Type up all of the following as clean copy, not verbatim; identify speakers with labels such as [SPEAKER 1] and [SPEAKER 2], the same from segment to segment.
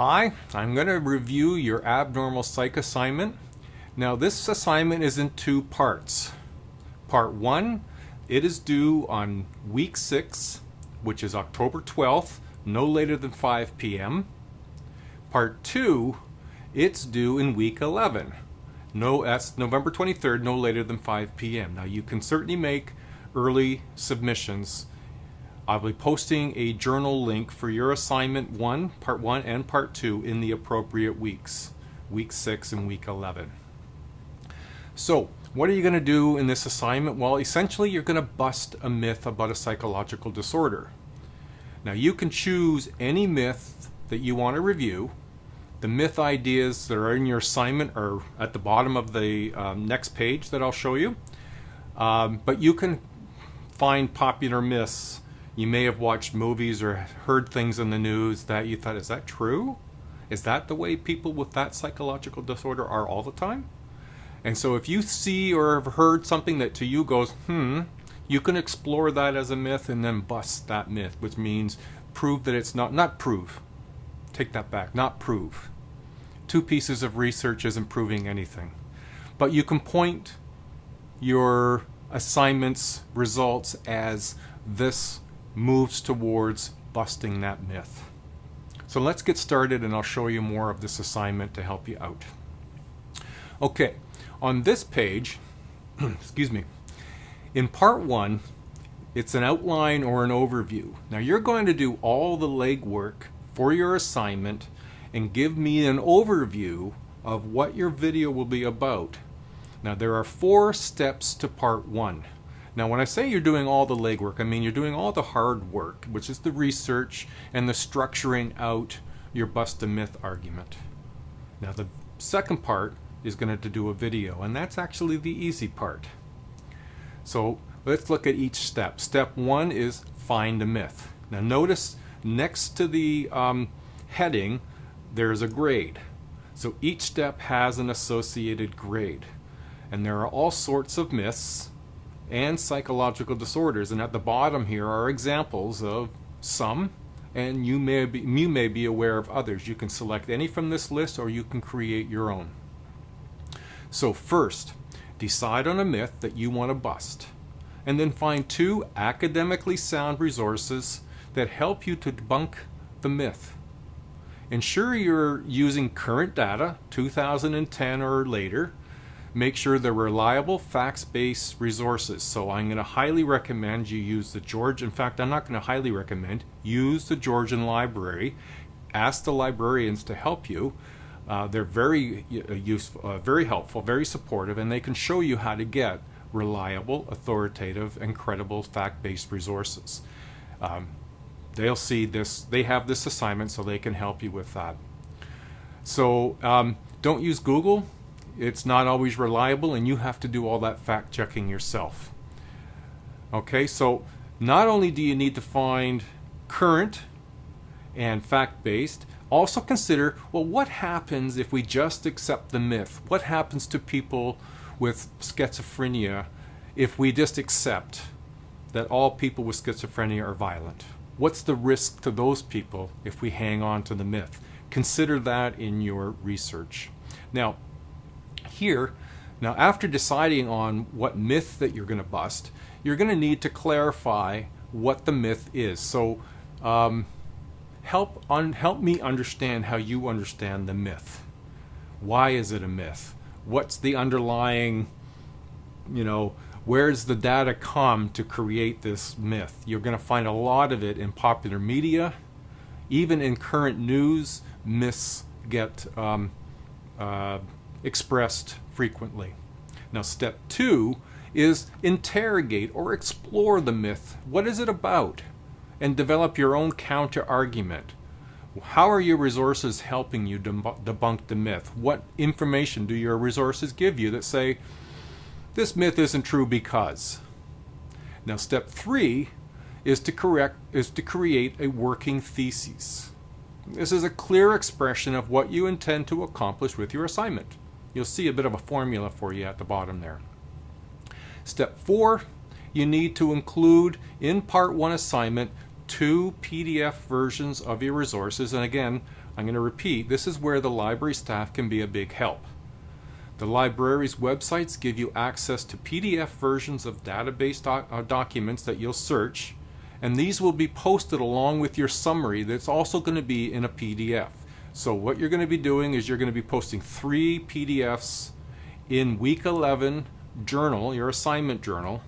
[SPEAKER 1] Hi, I'm going to review your abnormal psych assignment. Now this assignment is in two parts. Part 1, it is due on week 6, which is October 12th, no later than 5 p.m. Part 2, it's due in week 11. That's November 23rd, no later than 5 p.m. Now you can certainly make early submissions. I'll be posting a journal link for your assignment 1, part 1 and part 2 in the appropriate weeks, week 6 and week 11. So what are you going to do in this assignment? Well, essentially you're going to bust a myth about a psychological disorder. Now you can choose any myth that you want to review. The myth ideas that are in your assignment are at the bottom of the next page that I'll show you. But you can find popular myths. You may have watched movies or heard things in the news that you thought, is that true? Is that the way people with that psychological disorder are all the time? And so if you see or have heard something that to you goes, you can explore that as a myth and then bust that myth, which means prove that it's not prove. Take that back, not prove. 2 pieces of research isn't proving anything. But you can point your assignment's results as this moves towards busting that myth. So let's get started and I'll show you more of this assignment to help you out. Okay, on this page, excuse me, in part 1, it's an outline or an overview. Now you're going to do all the legwork for your assignment and give me an overview of what your video will be about. Now there are 4 steps to part 1. Now when I say you're doing all the legwork, I mean you're doing all the hard work, which is the research and the structuring out your bust a myth argument. Now the second part is going to do a video, and that's actually the easy part. So let's look at each step. Step 1 is find a myth. Now notice next to the heading there's a grade. So each step has an associated grade. And there are all sorts of myths and psychological disorders, and at the bottom here are examples of some, and you may be aware of others. You can select any from this list or you can create your own. So first, decide on a myth that you want to bust, and then find 2 academically sound resources that help you to debunk the myth. Ensure you're using current data, 2010 or later. Make sure they're reliable, facts-based resources. So I'm going to highly recommend you use the Georgian. In fact, I'm not going to highly recommend. Use the Georgian Library. Ask the librarians to help you. They're very useful, very helpful, very supportive, and they can show you how to get reliable, authoritative, and credible fact-based resources. They'll see this. They have this assignment, so they can help you with that. So don't use Google. It's not always reliable, and you have to do all that fact checking yourself. Okay, so not only do you need to find current and fact-based, also consider, well, what happens if we just accept the myth? What happens to people with schizophrenia if we just accept that all people with schizophrenia are violent? What's the risk to those people if we hang on to the myth? Consider that in your research. Now, after deciding on what myth that you're going to bust, you're going to need to clarify what the myth is. So help me understand how you understand the myth. Why is it a myth? What's the underlying, where's the data come to create this myth? You're going to find a lot of it in popular media. Even in current news, myths get expressed frequently. Now step 2 is interrogate or explore the myth. What is it about? And develop your own counter argument. How are your resources helping you debunk the myth? What information do your resources give you that say this myth isn't true because? Now step 3 is to create a working thesis. This is a clear expression of what you intend to accomplish with your assignment. You'll see a bit of a formula for you at the bottom there. Step 4, you need to include in part 1 assignment 2 PDF versions of your resources. And again, I'm going to repeat, this is where the library staff can be a big help. The library's websites give you access to PDF versions of database documents that you'll search, and these will be posted along with your summary that's also going to be in a PDF. So what you're going to be doing is you're going to be posting 3 PDFs in week 11 journal, your assignment journal,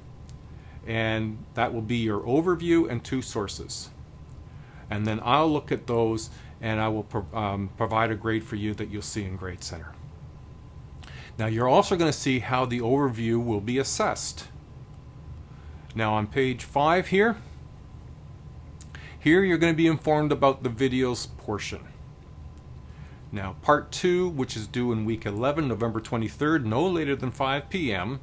[SPEAKER 1] and that will be your overview and 2 sources. And then I'll look at those and I will provide a grade for you that you'll see in Grade Center. Now you're also going to see how the overview will be assessed. Now on page 5 here you're going to be informed about the videos portion. Now part 2, which is due in week 11, November 23rd, no later than 5 p.m.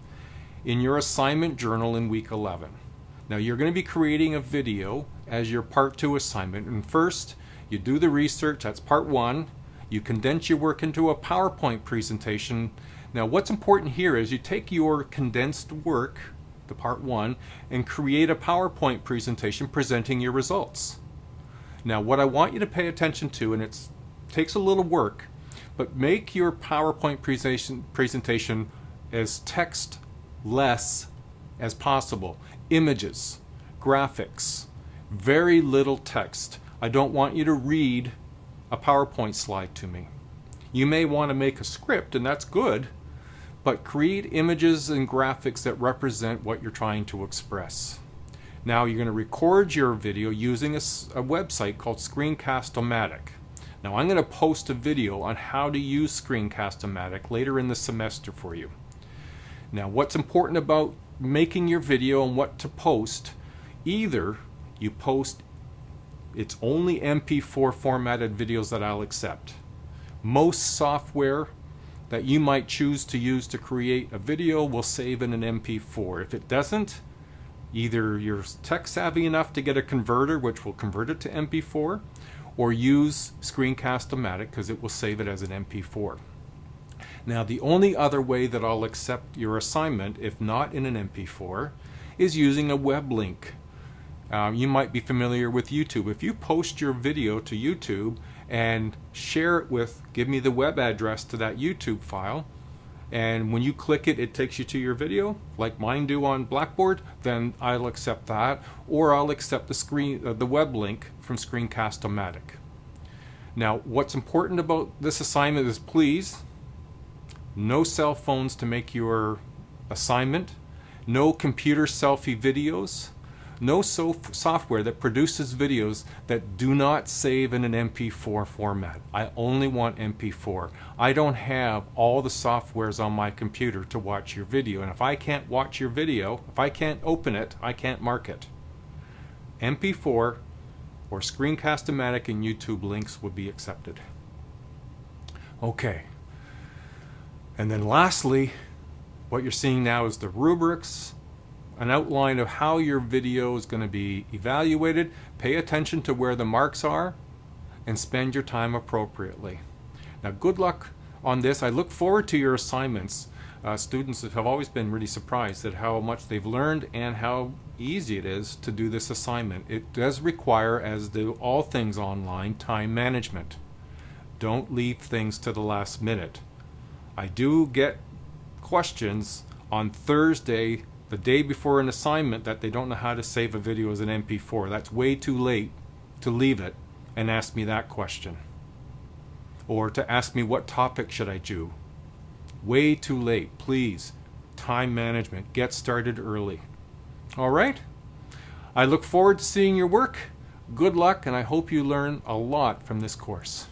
[SPEAKER 1] in your assignment journal in week 11. Now you're going to be creating a video as your part 2 assignment, and first you do the research, that's part 1. You condense your work into a PowerPoint presentation. Now what's important here is you take your condensed work, the part 1, and create a PowerPoint presentation presenting your results. Now what I want you to pay attention to, and it takes a little work, but make your PowerPoint presentation as text-less as possible. Images, graphics, very little text. I don't want you to read a PowerPoint slide to me. You may want to make a script, and that's good, but create images and graphics that represent what you're trying to express. Now you're going to record your video using a website called Screencast-O-Matic. Now I'm going to post a video on how to use Screencast-O-Matic later in the semester for you. Now what's important about making your video and what to post, either you post it's only MP4 formatted videos that I'll accept. Most software that you might choose to use to create a video will save in an MP4. If it doesn't, either you're tech savvy enough to get a converter which will convert it to MP4, or use Screencast-O-Matic because it will save it as an MP4. Now the only other way that I'll accept your assignment, if not in an MP4, is using a web link. You might be familiar with YouTube. If you post your video to YouTube and share it with, give me the web address to that YouTube file, and when you click it, it takes you to your video, like mine do on Blackboard, then I'll accept that, or I'll accept the web link from Screencast-O-Matic. Now, what's important about this assignment is please, no cell phones to make your assignment, no computer selfie videos, no software that produces videos that do not save in an MP4 format. I only want MP4. I don't have all the softwares on my computer to watch your video, and if I can't watch your video, if I can't open it, I can't mark it. MP4 or Screencast-O-Matic and YouTube links would be accepted. Okay. And then lastly, what you're seeing now is the rubrics, an outline of how your video is going to be evaluated. Pay attention to where the marks are and spend your time appropriately. Now good luck on this. I look forward to your assignments. Students have always been really surprised at how much they've learned and how easy it is to do this assignment. It does require, as do all things online, time management. Don't leave things to the last minute. I do get questions on Thursday, the day before an assignment, that they don't know how to save a video as an MP4. That's way too late to leave it and ask me that question. Or to ask me what topic should I do. Way too late. Please, time management. Get started early. All right? I look forward to seeing your work. Good luck, and I hope you learn a lot from this course.